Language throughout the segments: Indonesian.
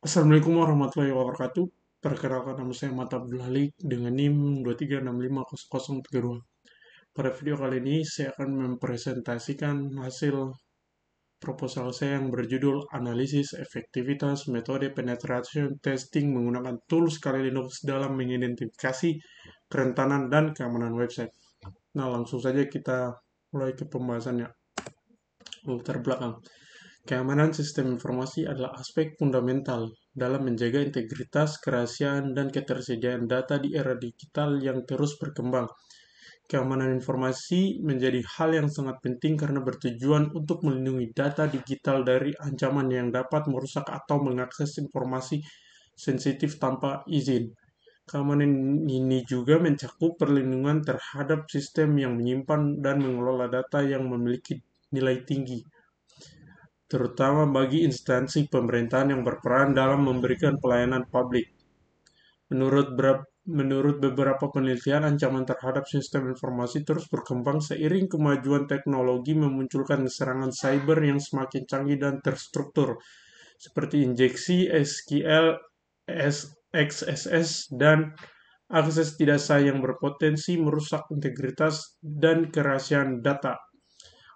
Assalamualaikum warahmatullahi wabarakatuh. Perkenalkan nama saya Mata Abdul Halik dengan NIM 23650032. Pada video kali ini saya akan mempresentasikan hasil proposal saya yang berjudul Analisis Efektivitas Metode Penetration Testing menggunakan tools Kali Linux dalam mengidentifikasi kerentanan dan keamanan website. Nah, langsung saja kita mulai ke pembahasannya. Latar belakang. Keamanan sistem informasi adalah aspek fundamental dalam menjaga integritas, kerahasiaan, dan ketersediaan data di era digital yang terus berkembang. Keamanan informasi menjadi hal yang sangat penting karena bertujuan untuk melindungi data digital dari ancaman yang dapat merusak atau mengakses informasi sensitif tanpa izin. Keamanan ini juga mencakup perlindungan terhadap sistem yang menyimpan dan mengelola data yang memiliki nilai tinggi, terutama bagi instansi pemerintahan yang berperan dalam memberikan pelayanan publik. Menurut beberapa penelitian, ancaman terhadap sistem informasi terus berkembang seiring kemajuan teknologi memunculkan serangan cyber yang semakin canggih dan terstruktur, seperti injeksi SQL, XSS, dan akses tidak sah yang berpotensi merusak integritas dan kerahasiaan data.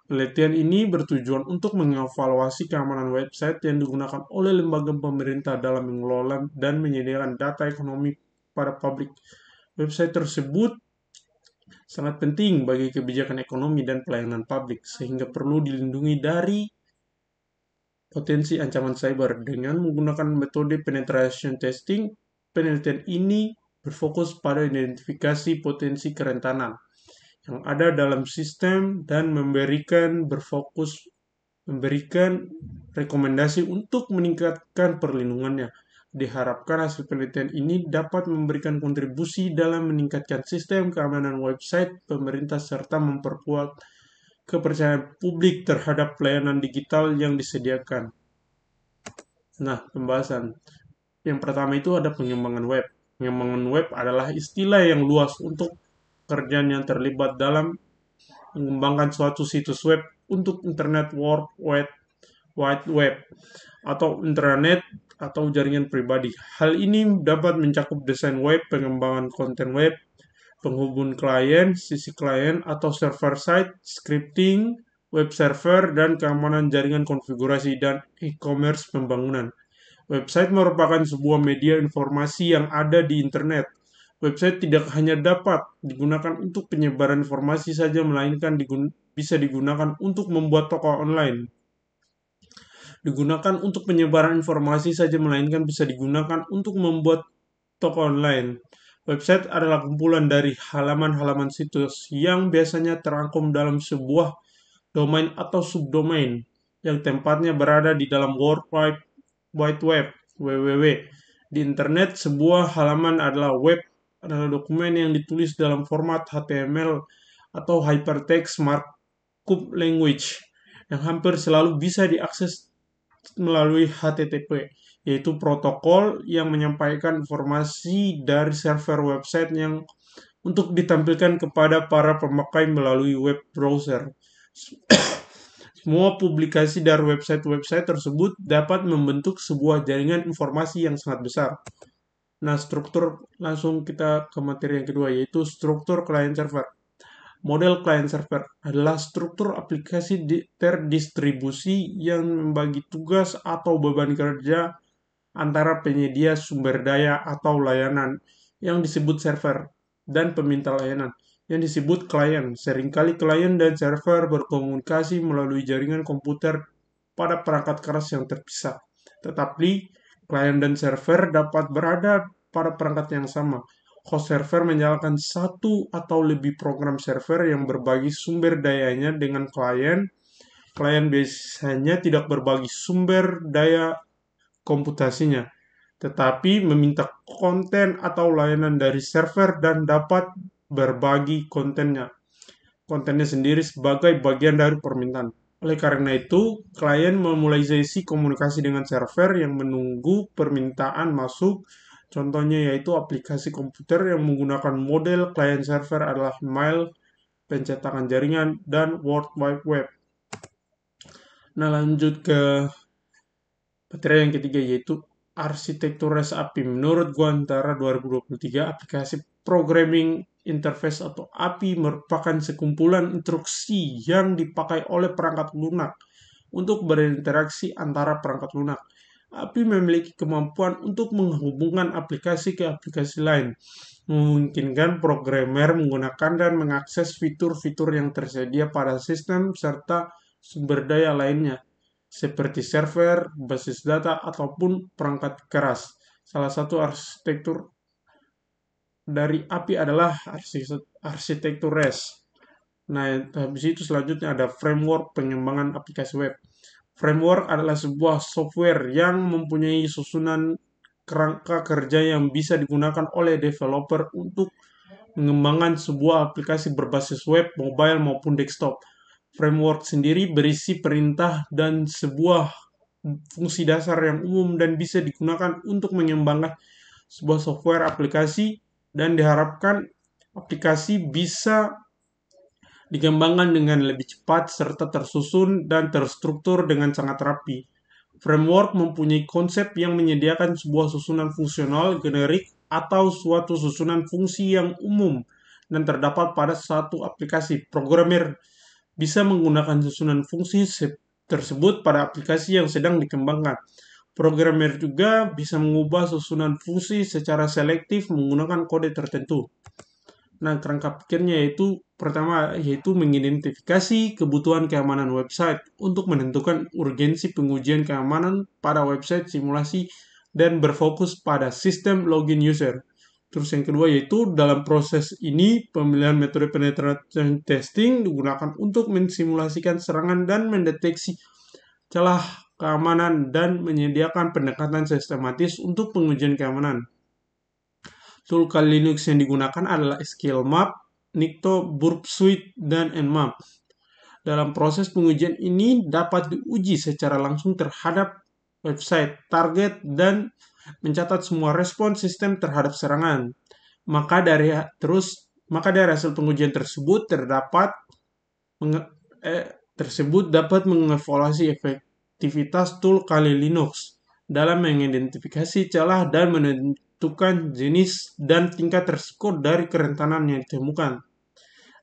Penelitian ini bertujuan untuk mengevaluasi keamanan website yang digunakan oleh lembaga pemerintah dalam mengelola dan menyediakan data ekonomi pada publik. Website tersebut sangat penting bagi kebijakan ekonomi dan pelayanan publik, sehingga perlu dilindungi dari potensi ancaman cyber. Dengan menggunakan metode penetration testing, penelitian ini berfokus pada identifikasi potensi kerentanan yang ada dalam sistem dan memberikan rekomendasi untuk meningkatkan perlindungannya. Diharapkan hasil penelitian ini dapat memberikan kontribusi dalam meningkatkan sistem keamanan website pemerintah serta memperkuat kepercayaan publik terhadap pelayanan digital yang disediakan. Nah, pembahasan. Yang pertama itu ada pengembangan web. Pengembangan web adalah istilah yang luas untuk pekerjaan yang terlibat dalam mengembangkan suatu situs web untuk Internet World Wide Web atau intranet atau jaringan pribadi. Hal ini dapat mencakup desain web, pengembangan konten web, penghubung klien, sisi klien atau server side, scripting, web server, dan keamanan jaringan konfigurasi dan e-commerce pembangunan. Website merupakan sebuah media informasi yang ada di internet. Website tidak hanya dapat digunakan untuk penyebaran informasi saja, melainkan bisa digunakan untuk membuat toko online. Digunakan untuk penyebaran informasi saja, melainkan bisa digunakan untuk membuat toko online. Website adalah kumpulan dari halaman-halaman situs yang biasanya terangkum dalam sebuah domain atau subdomain yang tempatnya berada di dalam World Wide Web, www. Di internet, sebuah halaman adalah dokumen yang ditulis dalam format HTML atau Hypertext Markup Language yang hampir selalu bisa diakses melalui HTTP, yaitu protokol yang menyampaikan informasi dari server website yang untuk ditampilkan kepada para pemakai melalui web browser. Semua publikasi dari website-website tersebut dapat membentuk sebuah jaringan informasi yang sangat besar. Nah, langsung kita ke materi yang kedua, yaitu struktur client server. Model client server adalah struktur aplikasi terdistribusi yang membagi tugas atau beban kerja antara penyedia sumber daya atau layanan yang disebut server dan peminta layanan yang disebut klien. Seringkali klien dan server berkomunikasi melalui jaringan komputer pada perangkat keras yang terpisah. Tetapi klien dan server dapat berada pada perangkat yang sama. Host server menyalakan satu atau lebih program server yang berbagi sumber dayanya dengan klien. Klien biasanya tidak berbagi sumber daya komputasinya, tetapi meminta konten atau layanan dari server dan dapat berbagi kontennya sendiri sebagai bagian dari permintaan. Oleh karena itu, klien memulai sesi komunikasi dengan server yang menunggu permintaan masuk. Contohnya yaitu aplikasi komputer yang menggunakan model klien server adalah mail, pencetakan jaringan, dan World Wide Web. Nah, lanjut ke materi yang ketiga, yaitu arsitektur REST API menurut Guantara 2023, aplikasi programming interface atau API merupakan sekumpulan instruksi yang dipakai oleh perangkat lunak untuk berinteraksi antara perangkat lunak. API memiliki kemampuan untuk menghubungkan aplikasi ke aplikasi lain, memungkinkan programmer menggunakan dan mengakses fitur-fitur yang tersedia pada sistem serta sumber daya lainnya, seperti server, basis data, ataupun perangkat keras. Salah satu arsitektur dari API adalah arsitektur REST. Nah, habis itu selanjutnya ada framework pengembangan aplikasi web. Framework adalah sebuah software yang mempunyai susunan kerangka kerja yang bisa digunakan oleh developer untuk mengembangkan sebuah aplikasi berbasis web, mobile, maupun desktop. Framework sendiri berisi perintah dan sebuah fungsi dasar yang umum dan bisa digunakan untuk mengembangkan sebuah software aplikasi, dan diharapkan aplikasi bisa dikembangkan dengan lebih cepat serta tersusun dan terstruktur dengan sangat rapi. Framework mempunyai konsep yang menyediakan sebuah susunan fungsional generik atau suatu susunan fungsi yang umum dan terdapat pada satu aplikasi. Programmer bisa menggunakan susunan fungsi tersebut pada aplikasi yang sedang dikembangkan. Programmer juga bisa mengubah susunan fungsi secara selektif menggunakan kode tertentu. Nah, kerangka pikirnya yaitu pertama yaitu mengidentifikasi kebutuhan keamanan website untuk menentukan urgensi pengujian keamanan pada website simulasi dan berfokus pada sistem login user. Terus yang kedua yaitu dalam proses ini pemilihan metode penetration testing digunakan untuk mensimulasikan serangan dan mendeteksi celah keamanan dan menyediakan pendekatan sistematis untuk pengujian keamanan. Toolkit Linux yang digunakan adalah SQLmap, Nikto, Burp Suite, dan Nmap. Dalam proses pengujian ini dapat diuji secara langsung terhadap website target dan mencatat semua respon sistem terhadap serangan. Maka dari hasil pengujian tersebut dapat mengevaluasi efektivitas tool Kali Linux dalam mengidentifikasi celah dan menentukan jenis dan tingkat resiko dari kerentanan yang ditemukan.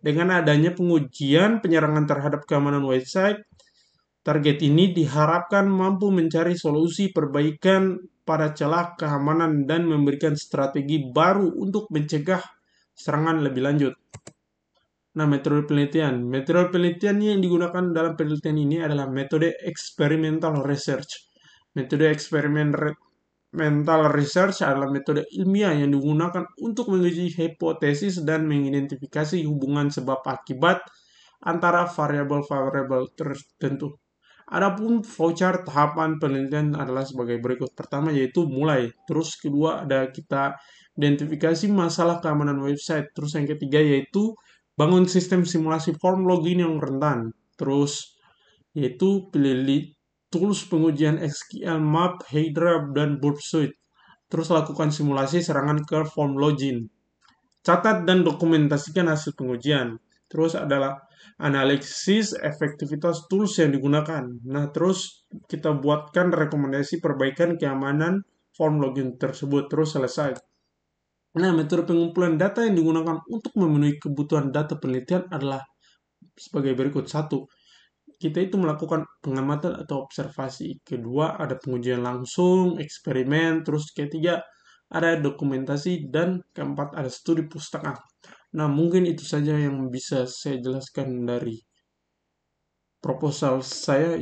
Dengan adanya pengujian penyerangan terhadap keamanan website, target ini diharapkan mampu mencari solusi perbaikan pada celah keamanan dan memberikan strategi baru untuk mencegah serangan lebih lanjut. Nah, metode penelitian. Metode penelitian yang digunakan dalam penelitian ini adalah metode experimental research. Metode experimental research adalah metode ilmiah yang digunakan untuk menguji hipotesis dan mengidentifikasi hubungan sebab akibat antara variabel-variabel tertentu. Adapun flowchart tahapan penelitian adalah sebagai berikut. Pertama yaitu mulai. Terus kedua ada kita identifikasi masalah keamanan website. Terus yang ketiga yaitu bangun sistem simulasi form login yang rentan. Terus yaitu pilih tools pengujian SQLmap, Hydra, dan Burp Suite. Terus lakukan simulasi serangan ke form login. Catat dan dokumentasikan hasil pengujian. Terus adalah analisis efektivitas tools yang digunakan. Nah, terus kita buatkan rekomendasi perbaikan keamanan form login tersebut. Terus selesai. Nah, metode pengumpulan data yang digunakan untuk memenuhi kebutuhan data penelitian adalah sebagai berikut. 1. Kita itu melakukan pengamatan atau observasi. Kedua, ada pengujian langsung, eksperimen. Terus ketiga, ada dokumentasi. Dan keempat, ada studi pustaka. Nah, mungkin itu saja yang bisa saya jelaskan dari proposal saya.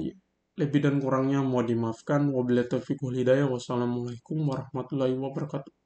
Lebih dan kurangnya mohon dimaafkan. Wabillahi taufiq wal hidayah. Wassalamualaikum warahmatullahi wabarakatuh.